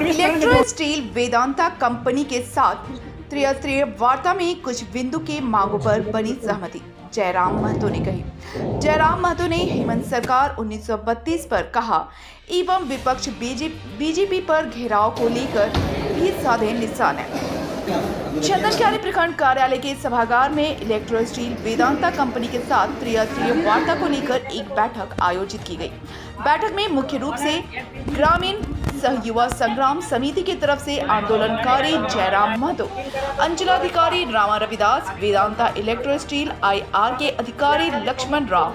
Electro steel Vedanta company के साथ त्रिस्तरीय वार्ता में कुछ बिंदु के मांगों पर बनी सहमति, जयराम महतो ने कही। जयराम महतो ने हेमंत सरकार 1932 पर कहा एवं विपक्ष बीजेपी पर घेराव को लेकर भी साधे निशाने। चंदनक्यारी प्रखंड कार्यालय के सभागार में इलेक्ट्रो स्टील वेदांता कंपनी के साथ त्रिस्तरीय वार्ता को लेकर एक बैठक आयोजित की गई। बैठक में मुख्य रूप से ग्रामीण सह युवा संग्राम समिति की तरफ से आंदोलनकारी जयराम महतो, अंचलाधिकारी Rama Ravidas, Vedanta electro steel IR के अधिकारी लक्ष्मण राव,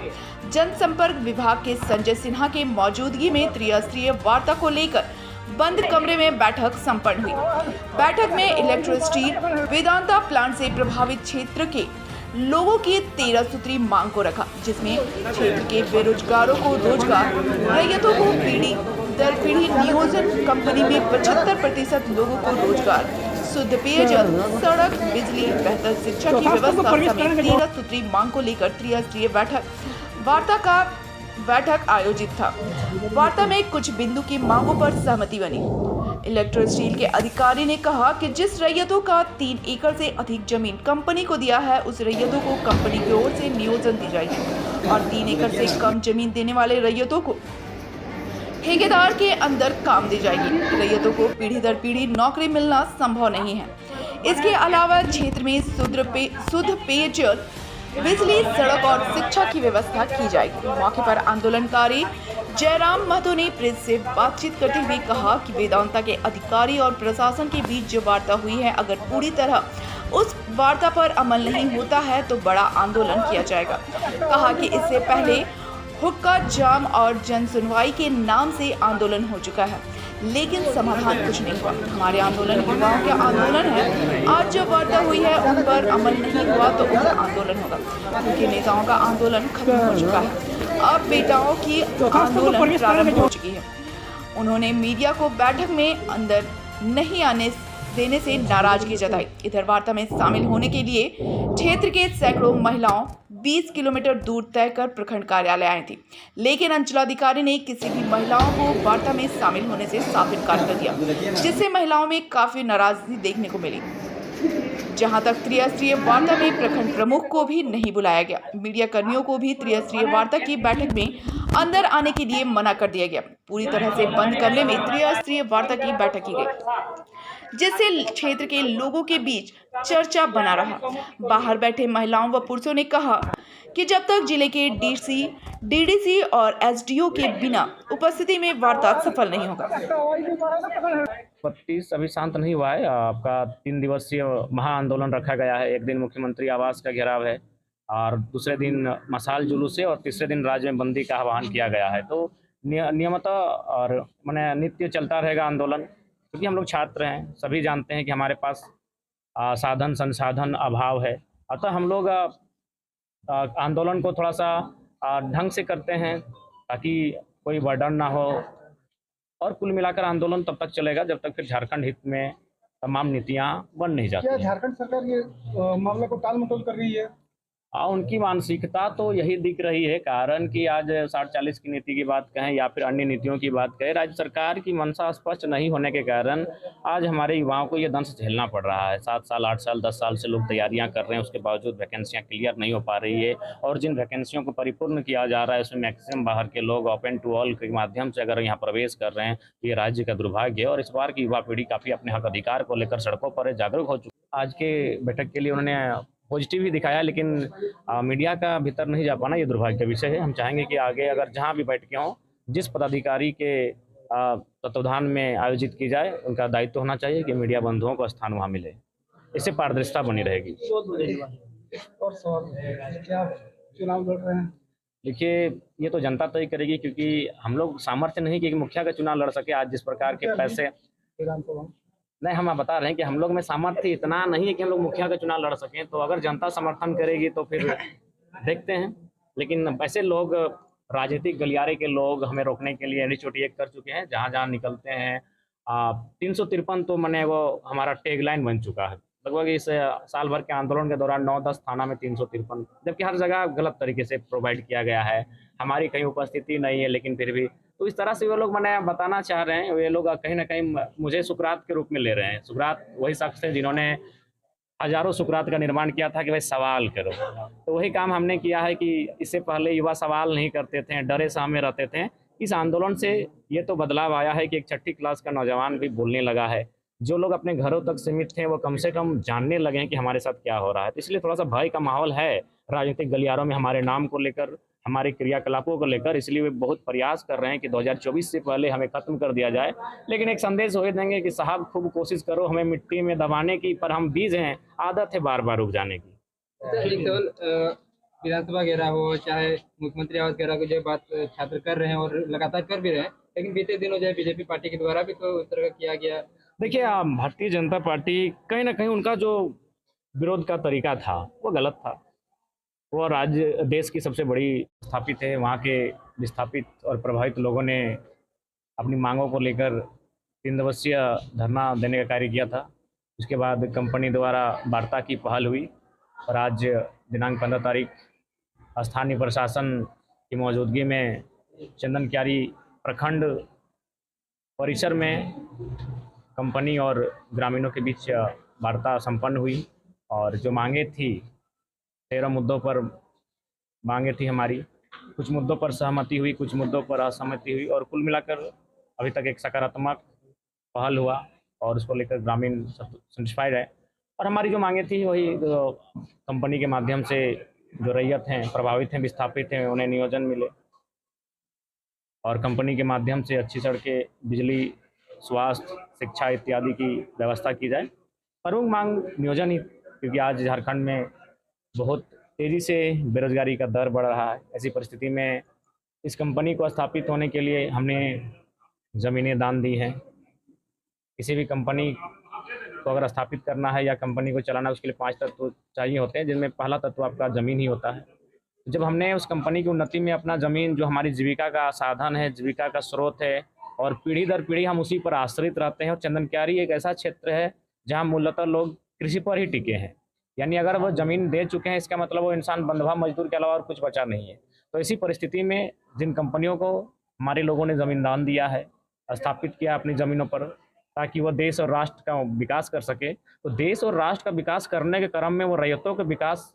जनसंपर्क विभाग के संजय सिन्हा के मौजूदगी में त्रिस्तरीय वार्ता को लेकर बंद कमरे में बैठक संपन्न हुई। बैठक में इलेक्ट्रो स्टील वेदांता प्लांट से प्रभावित क्षेत्र के लोगों की 13 सूत्री मांग को रखा, जिसमें क्षेत्र के बेरोजगारों को रोजगार, रैयतों को पीढ़ी दर पीढ़ी नियोजन, कंपनी में 75% लोगों को रोजगार, शुद्ध पेयजल, सड़क, बिजली, बेहतर शिक्षा की व्यवस्था समेत 13 सूत्री मांग को लेकर त्रिस्तरीय बैठक आयोजित था। वार्ता में कुछ बिंदु की मांगों पर सहमति बनी। इलेक्ट्रो स्टील के अधिकारी ने कहा कि जिस रैयतों का 3 एकड़ से अधिक जमीन कंपनी को दिया है, उस रैयतों को कंपनी की ओर से नियोजन दी जाएगी और 3 एकड़ से कम जमीन देने वाले रैयतों को ठेकेदार के अंदर काम दी जाएगी। रैयतों को पीढ़ी दर पीढ़ी नौकरी मिलना संभव नहीं है। इसके अलावा क्षेत्र में शुद्ध पेयजल, बिजली, सड़क और शिक्षा की व्यवस्था की जाएगी। मौके पर आंदोलनकारी जयराम महतो ने प्रेस से बातचीत करते हुए कहा कि वेदांता के अधिकारी और प्रशासन के बीच जो वार्ता हुई है, अगर पूरी तरह उस वार्ता पर अमल नहीं होता है तो बड़ा आंदोलन किया जाएगा। कहा कि इससे पहले हुक्का जाम और जन सुनवाई के नाम से आंदोलन हो चुका है, लेकिन समाधान कुछ नहीं हुआ। हमारे आंदोलन युवाओं का आंदोलन है। आज जो वार्ता हुई है उन पर अमल नहीं हुआ तो उनका आंदोलन होगा, क्योंकि नेताओं का आंदोलन खत्म हो चुका है। अब बेटाओं की आंदोलन प्रारंभ हो चुकी है। उन्होंने मीडिया को बैठक में अंदर नहीं आने देने से नाराजगी जताई। इधर वार्ता में शामिल होने के लिए क्षेत्र के सैकड़ों महिलाओं 20 किलोमीटर दूर तय कर प्रखंड कार्यालय आई थी, लेकिन अंचलाधिकारी ने किसी भी महिलाओं को वार्ता में शामिल होने से साफ इनकार कर दिया, जिससे महिलाओं में काफी नाराजगी देखने को मिली। जहां तक त्रिस्तरीय वार्ता में प्रखंड प्रमुख को भी नहीं बुलाया गया। मीडिया कर्मियों को भी त्रिस्तरीय वार्ता की बैठक में अंदर आने के लिए मना कर दिया गया। पूरी तरह से बंद कमरे में त्रिस्तरीय वार्ता की बैठक की गई, जिससे क्षेत्र के लोगों के बीच चर्चा बना रहा। बाहर बैठे महिलाओं व पुरुषों ने कहा कि जब तक जिले के DDC और SDO के बिना उपस्थिति में वार्ता सफल नहीं होगा। 32 अभी शांत नहीं हुआ है। आपका 3 दिवसीय महा आंदोलन रखा गया है। एक दिन मुख्यमंत्री आवास का घेराव है और दूसरे दिन मशाल जुलूस है और तीसरे दिन राज्य में बंदी का आह्वान किया गया है। तो नियमित और माने नित्य चलता रहेगा आंदोलन, क्योंकि हम लोग छात्र हैं। सभी जानते हैं कि हमारे पास साधन संसाधन अभाव है, अतः हम लोग आंदोलन को थोड़ा सा ढंग से करते हैं ताकि कोई बर्डन ना हो, और कुल मिलाकर आंदोलन तब तक चलेगा जब तक फिर झारखंड हित में तमाम नीतियां बन नहीं जाती। क्या झारखंड सरकार ये मामले को टाल मटोल कर रही है? उनकी मानसिकता तो यही दिख रही है। कारण कि आज 60-40 की नीति की बात कहें या फिर अन्य नीतियों की बात कहें, राज्य सरकार की मंशा स्पष्ट नहीं होने के कारण आज हमारे युवाओं को ये दंश झेलना पड़ रहा है। 7 साल 8 साल 10 साल से लोग तैयारियां कर रहे हैं, उसके बावजूद वैकेंसियां क्लियर नहीं हो पा रही है, और जिन वैकेंसियों को परिपूर्ण किया जा रहा है उसमें मैक्सिमम बाहर के लोग ओपन टू ऑल के माध्यम से अगर यहाँ प्रवेश कर रहे हैं, ये राज्य का दुर्भाग्य है। और इस बार की युवा पीढ़ी काफ़ी अपने हक अधिकार को लेकर सड़कों पर जागरूक हो चुकी। आज के बैठक के लिए उन्होंने पॉजिटिव ही दिखाया, लेकिन मीडिया का भीतर नहीं जा पाना ये दुर्भाग्य का विषय है। हम चाहेंगे कि आगे अगर जहां भी बैठकें हों, जिस पदाधिकारी के तत्वाधान में आयोजित की जाए, उनका दायित्व होना चाहिए कि मीडिया बंधुओं को स्थान वहां मिले। इससे पारदर्शिता बनी रहेगी। और सवाल क्या चुनाव लड़ रहे हैं? देखिए, ये तो जनता तय करेगी, क्योंकि हम लोग सामर्थ्य नहीं कि मुखिया का चुनाव लड़ सके। आज जिस प्रकार के पैसे नहीं, हम बता रहे हैं कि हम लोग में सामर्थ्य इतना नहीं है कि हम लोग मुखिया का चुनाव लड़ सकें। तो अगर जनता समर्थन करेगी तो फिर देखते हैं। लेकिन ऐसे लोग, राजनीतिक गलियारे के लोग हमें रोकने के लिए एड़ी कर चुके हैं। जहाँ जहाँ निकलते हैं 353 तो मैंने वो हमारा टैगलाइन बन चुका है। लगभग इस साल भर के आंदोलन के दौरान 9-10 थाना में 353, जबकि हर जगह गलत तरीके से प्रोवाइड किया गया है। हमारी कहीं उपस्थिति नहीं है, लेकिन फिर भी तो इस तरह से वो लोग मैंने बताना चाह रहे हैं, वे लोग कहीं न कहीं मुझे सुकरात के रूप में ले रहे हैं। सुकरात वही शख्स है जिन्होंने हज़ारों सुकरात का निर्माण किया था कि भाई सवाल करो। तो वही काम हमने किया है कि इससे पहले युवा सवाल नहीं करते थे, डरे सहमे रहते थे। इस आंदोलन से ये तो बदलाव आया है कि एक छठी क्लास का नौजवान भी बोलने लगा है। जो लोग अपने घरों तक सीमित थे, वो कम से कम जानने लगे हैं कि हमारे साथ क्या हो रहा है। तो इसलिए थोड़ा-सा भय का माहौल है राजनीतिक गलियारों में हमारे नाम को लेकर, हमारे क्रियाकलापों को लेकर। इसलिए वे बहुत प्रयास कर रहे हैं कि 2024 से पहले हमें खत्म कर दिया जाए। लेकिन एक संदेश वही देंगे कि साहब खूब कोशिश करो हमें मिट्टी में दबाने की, पर हम बीज हैं, आदत है बार-बार उग जाने की। एक सवाल, विधानसभा घेराव हो चाहे मुख्यमंत्री आवास घेराव की जो बात छात्र कर रहे हैं और लगातार कर भी रहे हैं, लेकिन बीते दिनों जो है बीजेपी पार्टी के द्वारा भी तो उस तरह का किया गया। देखिए, भारतीय जनता पार्टी कहीं न कहीं उनका जो विरोध का तरीका था, वो गलत था। वो राज्य देश की सबसे बड़ी स्थापित है, वहाँ के विस्थापित और प्रभावित लोगों ने अपनी मांगों को लेकर 3 दिवसीय धरना देने का कार्य किया था। उसके बाद कंपनी द्वारा वार्ता की पहल हुई और आज दिनांक 15 तारीख स्थानीय प्रशासन की मौजूदगी में चंदन क्यारी प्रखंड परिसर में कंपनी और ग्रामीणों के बीच वार्ता संपन्न हुई और जो मांगे थी 13 मुद्दों पर मांगे थी हमारी। कुछ मुद्दों पर सहमति हुई, कुछ मुद्दों पर असहमति हुई और कुल मिलाकर अभी तक एक सकारात्मक पहल हुआ और उसको लेकर ग्रामीण सेटिस्फाइड है। और हमारी जो मांगे थी वही कंपनी के माध्यम से जो रैयत हैं, प्रभावित हैं, विस्थापित हैं, उन्हें नियोजन मिले और कंपनी के माध्यम से अच्छी सड़कें, बिजली, स्वास्थ्य, शिक्षा इत्यादि की व्यवस्था की जाए। प्रमुख मांग नियोजन ही, क्योंकि आज झारखंड में बहुत तेज़ी से बेरोजगारी का दर बढ़ रहा है। ऐसी परिस्थिति में इस कंपनी को स्थापित होने के लिए हमने ज़मीनें दान दी हैं। किसी भी कंपनी को अगर स्थापित करना है या कंपनी को चलाना है, उसके लिए 5 तत्व चाहिए होते हैं, जिनमें पहला तत्व आपका ज़मीन ही होता है। जब हमने उस कंपनी की उन्नति में अपना ज़मीन, जो हमारी जीविका का साधन है, जीविका का स्रोत है और पीढ़ी दर पीढ़ी हम उसी पर आश्रित रहते हैं और चंदन क्यारी एक ऐसा क्षेत्र है जहाँ मूलतः लोग कृषि पर ही टिके हैं। यानी अगर वो ज़मीन दे चुके हैं, इसका मतलब वो इंसान बंधुआ मजदूर के अलावा और कुछ बचा नहीं है। तो इसी परिस्थिति में जिन कंपनियों को हमारे लोगों ने ज़मीन दान दिया है, स्थापित किया अपनी ज़मीनों पर, ताकि वो देश और राष्ट्र का विकास कर सके, तो देश और राष्ट्र का विकास करने के क्रम में वो रैयतों के विकास